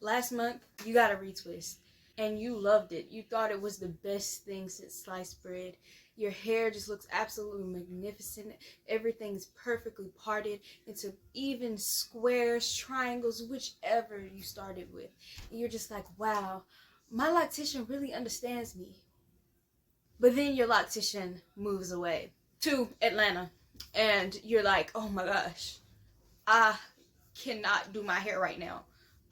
last month you got a retwist and you loved it. You thought it was the best thing since sliced bread. Your hair just looks absolutely magnificent. Everything's perfectly parted into even squares, triangles, whichever you started with. And you're just like, wow, my loctician really understands me. But then your loctician moves away to Atlanta and you're like, oh my gosh, I cannot do my hair right now.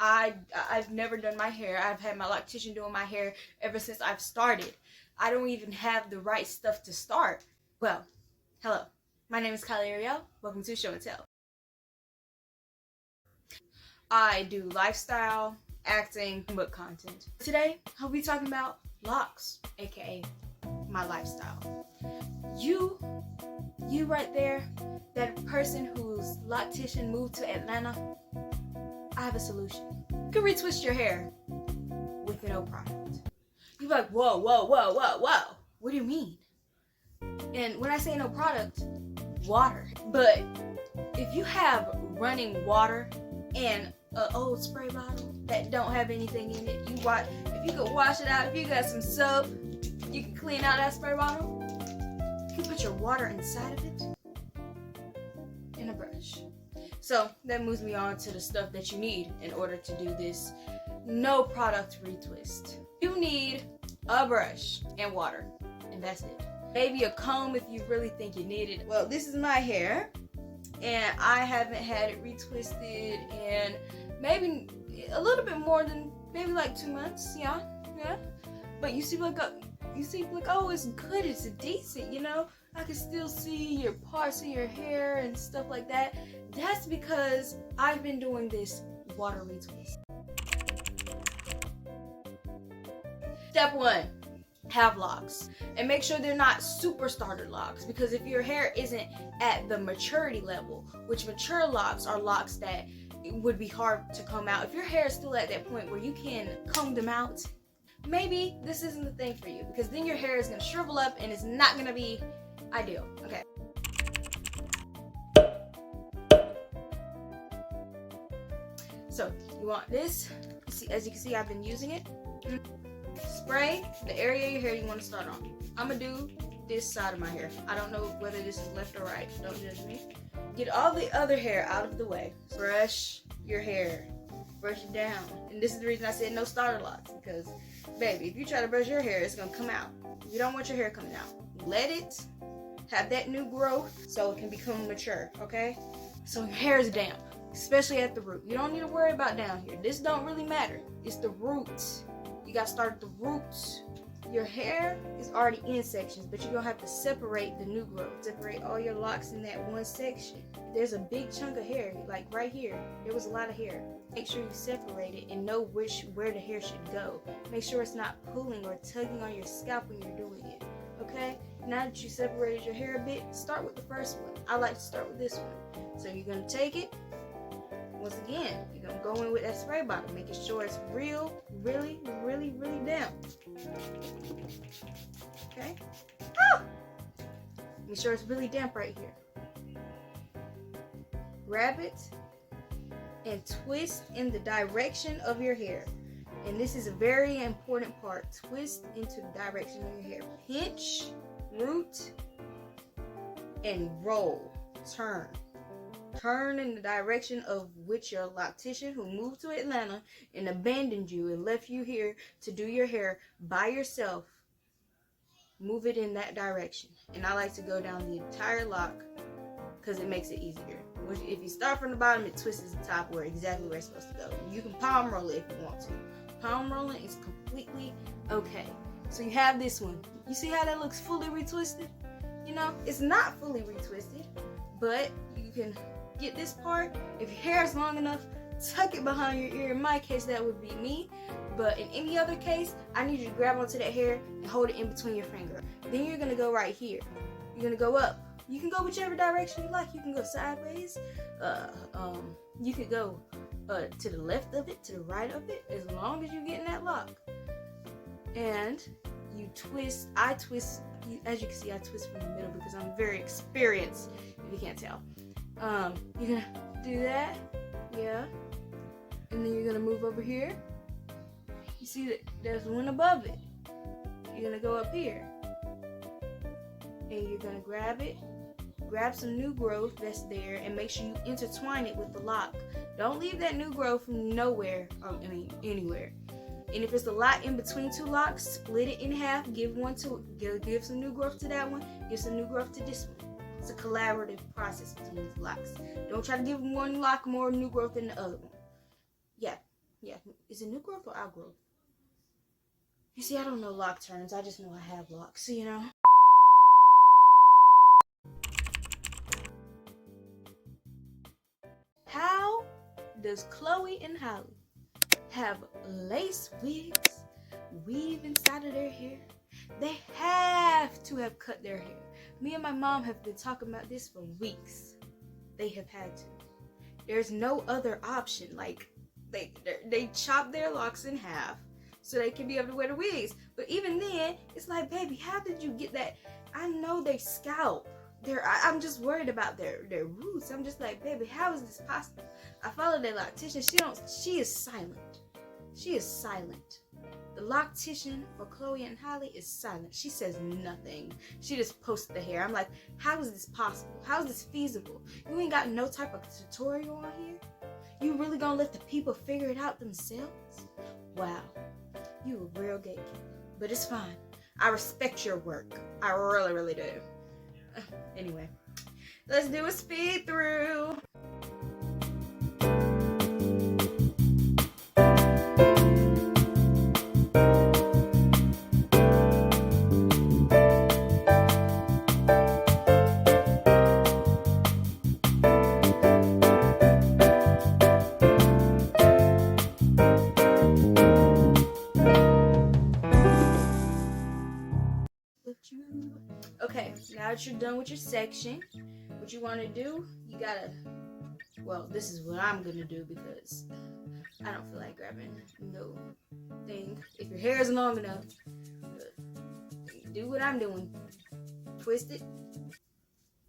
I've never done my hair. I've had my loctician doing my hair ever since I've started. I don't even have the right stuff to start. Well, hello. My name is Kylee Ariel. Welcome to Show and Tell. I do lifestyle, acting, book content. Today, I'll be talking about locks, aka my lifestyle. You right there, that person whose loctician moved to Atlanta, I have a solution. You can retwist your hair with no product. You're like, whoa. What do you mean? And when I say no product, water. But if you have running water and an old spray bottle that don't have anything in it, if you could wash it out, if you got some soap, you can clean out that spray bottle. You can put your water inside of it and a brush. So that moves me on to the stuff that you need in order to do this no product retwist. You need a brush and water, and that's it. Maybe a comb if you really think you need it. Well, this is my hair, and I haven't had it retwisted in maybe a little bit more than maybe like 2 months. Yeah. But you see, like, oh, it's good, it's decent, you know. I can still see your parts of your hair and stuff like that. That's because I've been doing this water retwist. Step 1, have locks. And make sure they're not super starter locks, because if your hair isn't at the maturity level, which mature locks are locks that it would be hard to comb out. If your hair is still at that point where you can comb them out, maybe this isn't the thing for you, because then your hair is going to shrivel up and it's not going to be ideal. Okay. So you want this. See, as you can see, I've been using it. Spray the area of your hair you want to start on. I'm going to do this side of my hair. I don't know whether this is left or right. Don't judge me. Get all the other hair out of the way. Brush your hair. Brush it down. And this is the reason I said no starter locks, because baby, if you try to brush your hair, it's gonna come out. You don't want your hair coming out. Let it have that new growth so it can become mature, okay? So your hair is damp, especially at the root. You don't need to worry about down here. This don't really matter. It's the roots. You gotta start at the roots. Your hair is already in sections, but you're gonna have to separate the new growth. Separate all your locks in that one section. There's a big chunk of hair, like right here. There was a lot of hair. Make sure you separate it and know where the hair should go. Make sure it's not pulling or tugging on your scalp when you're doing it. Okay? Now that you separated your hair a bit, start with the first one. I like to start with this one. So you're gonna take it. Once again, you're gonna go in with that spray bottle, making sure it's really damp. Okay? Ah! Make sure it's really damp right here. Grab it and twist in the direction of your hair. And this is a very important part. Twist into the direction of your hair. Pinch, root, and roll. Turn. Turn in the direction of which your loctician who moved to Atlanta and abandoned you and left you here to do your hair by yourself, move it in that direction. And I like to go down the entire lock because it makes it easier. If you start from the bottom, it twists the top exactly where it's supposed to go. You can palm roll it if you want to. Palm rolling is completely okay. So you have this one. You see how that looks fully retwisted? You know, it's not fully retwisted, but you can get this part. If your hair is long enough, tuck it behind your ear. In my case, that would be me. But in any other case, I need you to grab onto that hair and hold it in between your finger. Then you're gonna go right here. You're gonna go up. You can go whichever direction you like. You can go sideways. You could go to the left of it, to the right of it, as long as you get in that lock. And you twist. I twist. As you can see, I twist from the middle because I'm very experienced. If you can't tell, you're gonna do that. Yeah. And then you're gonna move over here. You see that there's one above it. You're gonna go up here. And you're gonna grab it. Grab some new growth that's there and make sure you intertwine it with the lock. Don't leave that new growth from nowhere, anywhere. And if it's a lot in between two locks, split it in half, give some new growth to that one, give some new growth to this one. It's a collaborative process between these locks. Don't try to give one lock more new growth than the other one. Yeah. Is it new growth or outgrowth? You see, I don't know lock terms. I just know I have locks, you know? How does Chloe and Holly have lace wigs weave inside of their hair? They have to have cut their hair. Me and my mom have been talking about this for weeks. They have had to. There's no other option. Like, they chop their locks in half so they can be able to wear the wigs. But even then, it's like, baby, how did you get that? I know they scalp. I'm just worried about their roots. I'm just like, baby, how is this possible? I follow their loctician. She is silent. She is silent. The loctician for Chloe and Holly is silent. She says nothing. She just posts the hair. I'm like, how is this possible? How is this feasible? You ain't got no type of tutorial on here? You really gonna let the people figure it out themselves? Wow, you a real gatekeeper. But it's fine. I respect your work. I really, really do. Anyway, let's do a speed through. Okay, now that you're done with your section, what you want to do, you gotta, well, this is what I'm gonna do because I don't feel like grabbing no thing. If your hair is long enough, do what I'm doing. Twist it,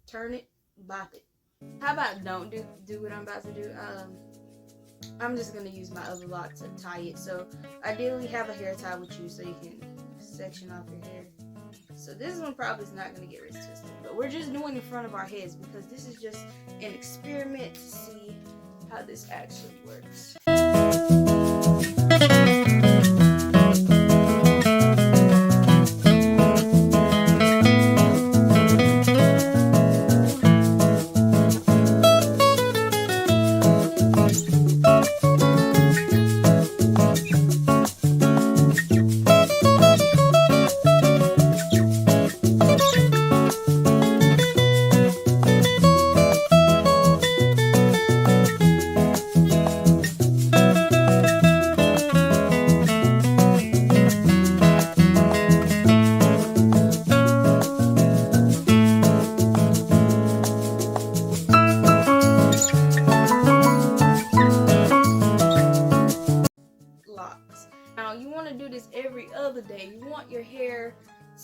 turn it, bop it. How about don't do what I'm about to do? I'm just gonna use my other lock to tie it. So ideally have a hair tie with you so you can section off your hair. So this one probably is not going to get wrist twisted, but we're just doing in front of our heads because this is just an experiment to see how this actually works. Do this every other day. You want your hair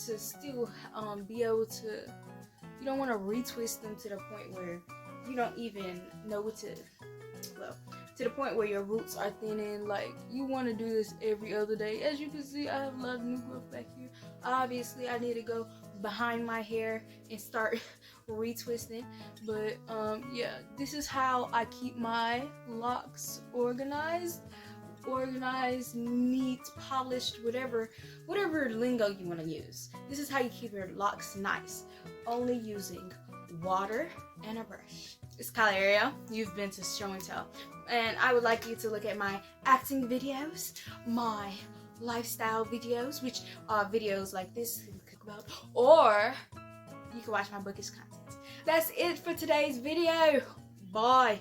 to still be able to, you don't want to retwist them to the point where you don't even know what to, well, to the point where your roots are thinning. Like, you want to do this every other day. As you can see, I have a lot of new growth back here. Obviously I need to go behind my hair and start retwisting, but yeah, this is how I keep my locks organized, neat, polished, whatever lingo you want to use. This is how you keep your locks nice, only using water and a brush. It's Kylee Ariel. You've been to Show and Tell, and I would like you to look at my acting videos, my lifestyle videos, which are videos like this we could about, or you can watch my bookish content. That's it for today's video. Bye.